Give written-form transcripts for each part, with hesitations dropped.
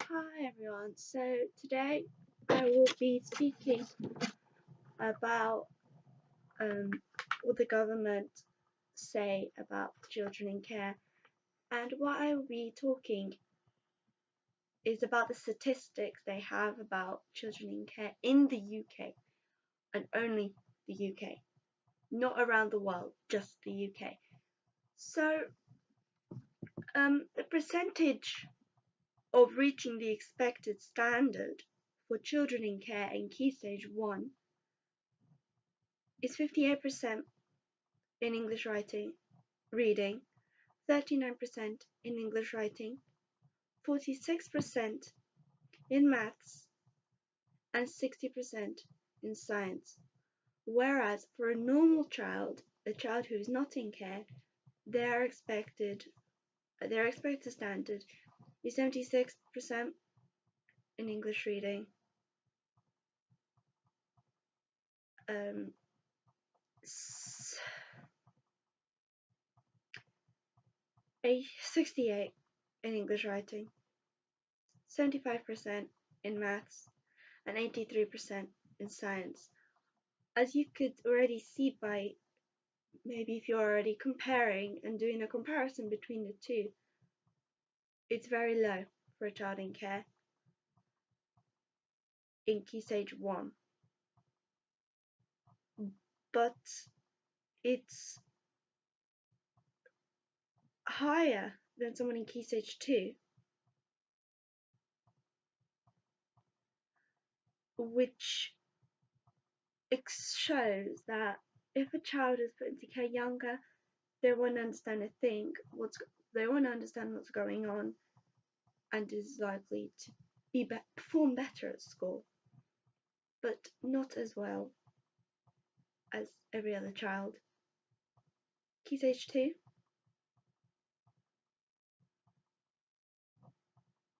Hi everyone, so today I will be speaking about what the government say about children in care, and what I will be talking is about the statistics they have about children in care in the UK, and only the UK, not around the world, just the UK. So the percentage of reaching the expected standard for children in care in Key Stage 1 is 58% in English reading, 39% in English writing, 46% in maths, and 60% in science. Whereas for a normal child, a child who is not in care, their expected standard is 76% in English reading, 68 in English writing, 75% in maths, and 83% in science. As you could already see by maybe if you're already comparing and doing a comparison between the two, it's very low for a child in care in Key Stage 1. But it's higher than someone in Key Stage 2, which shows that if a child is put into care younger, they won't understand a thing, they won't understand what's going on, and is likely to perform better at school, but not as well as every other child. Key Stage 2,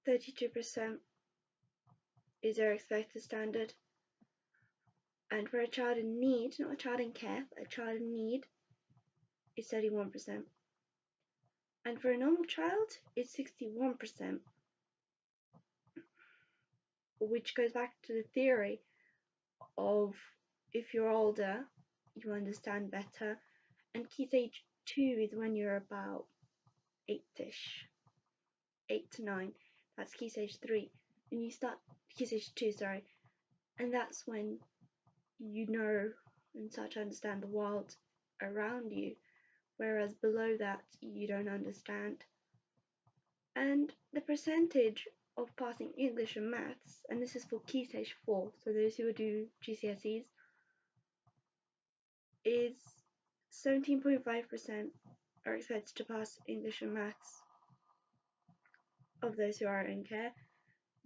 32% is their expected standard, and for a child in need, not a child in care, but a child in need, is 31%, and for a normal child, it's 61%, which goes back to the theory of if you're older, you understand better, and Key Stage 2 is when you're about 8ish, 8 to 9, that's Key Stage 3, and you start Key Stage 2, sorry, and that's when you know and start to understand the world around you, whereas below that you don't understand. And the percentage of passing English and maths, and this is for Key Stage 4, so those who do GCSEs, is 17.5% are expected to pass English and maths of those who are in care,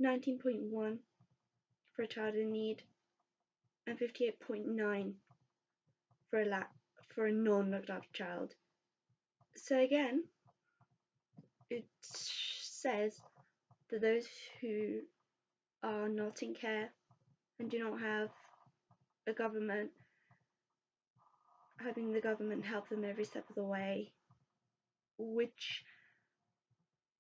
19.1 for a child in need, and 58.9 for a non-looked after child. So again, it says that those who are not in care and do not have a government, having the government help them every step of the way, which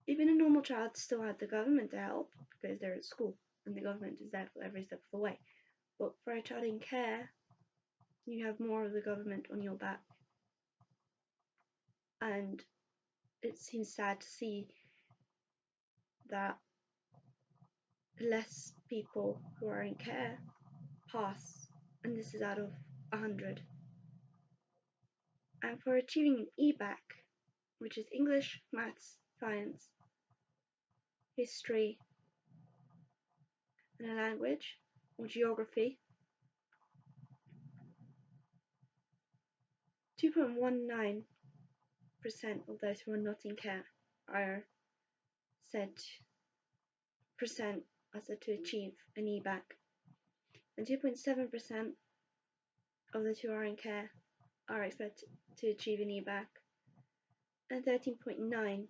even a normal child still has the government to help because they're at school and the government is there for every step of the way. But for a child in care, you have more of the government on your back, and it seems sad to see that less people who are in care pass, and this is out of 100. And for achieving an EBAC, which is English, Maths, Science, History, and a language, or Geography, 2.19% of those who are not in care are said to achieve an EBAC, and 2.7% of those who are in care are expected to achieve an EBAC, and 13.9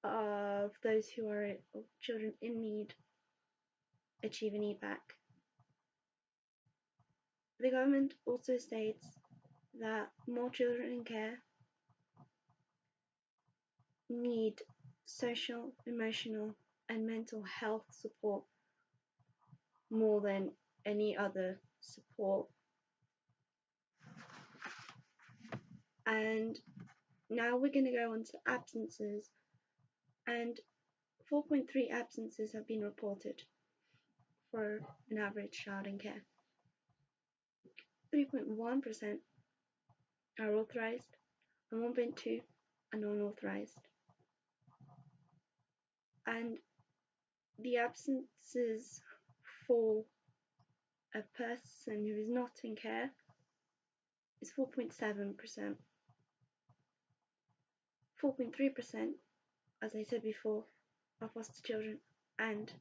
of those who are children in need achieve an EBAC. The government also states that more children in care need social, emotional, and mental health support more than any other support. And now we're going to go on to absences, and 4.3 absences have been reported for an average child in care. 3.1% are authorized and 1.2 are non-authorized. And the absences for a person who is not in care is 4.7%. 4.3%, as I said before, are foster children and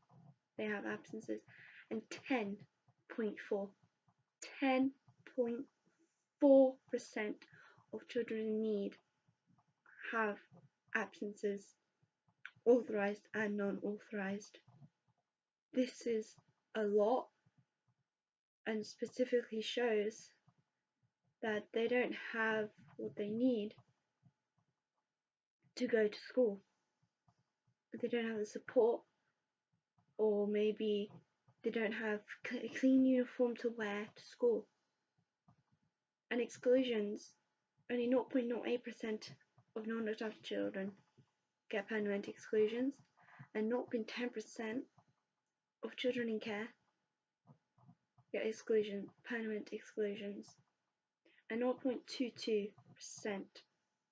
they have absences, and 10.4% of children in need have absences, authorized and non-authorized. This is a lot and specifically shows that they don't have what they need to go to school. They don't have the support, or maybe they don't have a clean uniform to wear to school. And exclusions, only 0.08% of non-looked after children get permanent exclusions, and 0.10% of children in care get permanent exclusions, and 0.22%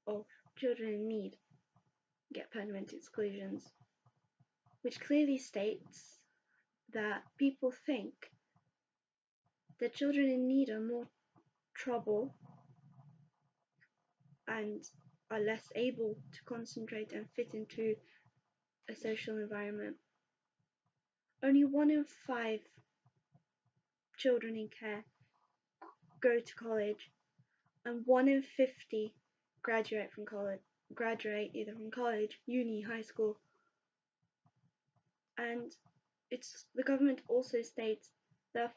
of children in need get permanent exclusions, which clearly states that people think that children in need are more trouble and are less able to concentrate and fit into a social environment. Only 1 in 5 children in care go to college, and 1 in 50 graduate either from college, uni, high school. And the government also states that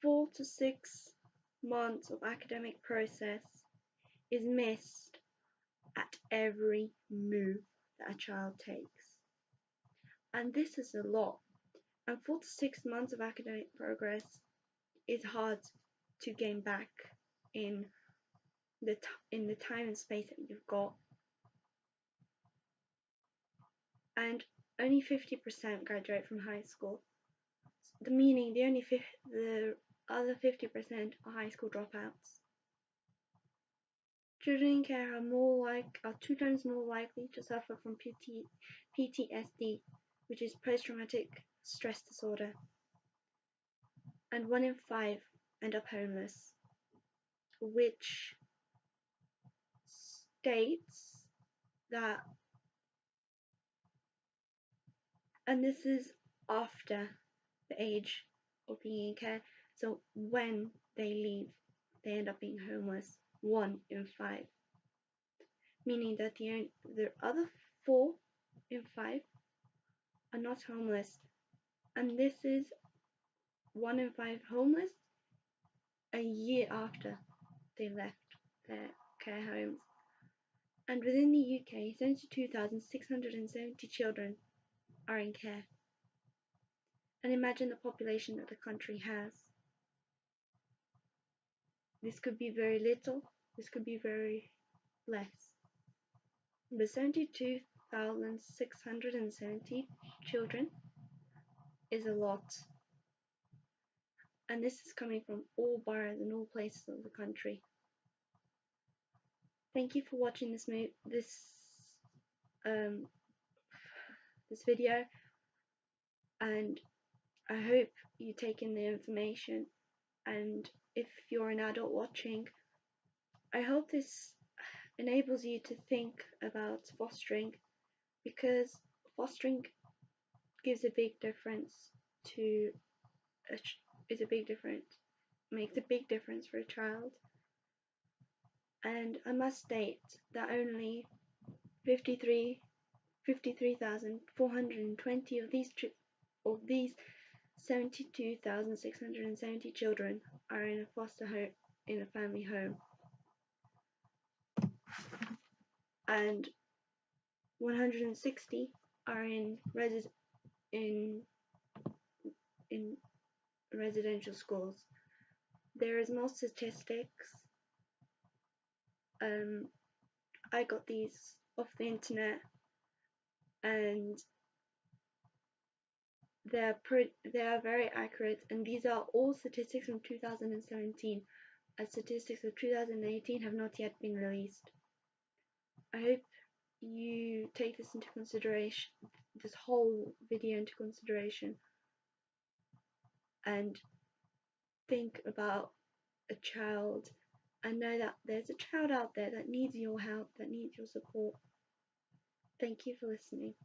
4 to 6 months of academic process is missed at every move that a child takes. And this is a lot. And 4 to 6 months of academic progress is hard to gain back in the time and space that you've got. And only 50% graduate from high school. Meaning the other 50% are high school dropouts. Children in care are 2 times more likely to suffer from PTSD, which is post-traumatic stress disorder, and 1 in 5 end up homeless, which states that, and this is after the age of being in care, so when they leave, they end up being homeless, 1 in 5. Meaning that the other 4 in 5 are not homeless, and this is 1 in 5 homeless a year after they left their care homes. And within the UK, 72,670 children are in care. And imagine the population that the country has. This could be very little, this could be very less. But 72,670 children is a lot. And this is coming from all boroughs and all places of the country. Thank you for watching this video, and I hope you take in the information. And if you're an adult watching, I hope this enables you to think about fostering, because fostering gives a big difference makes a big difference for a child. And I must state that only 53,420 of these 72,670 children are in a foster home, in a family home. And 160 are in in residential schools. There is more statistics. I got these off the internet, and they are very accurate, and these are all statistics from 2017, as statistics of 2018 have not yet been released. I hope you take this into consideration, this whole video into consideration, and think about a child and know that there's a child out there that needs your help, that needs your support. Thank you for listening.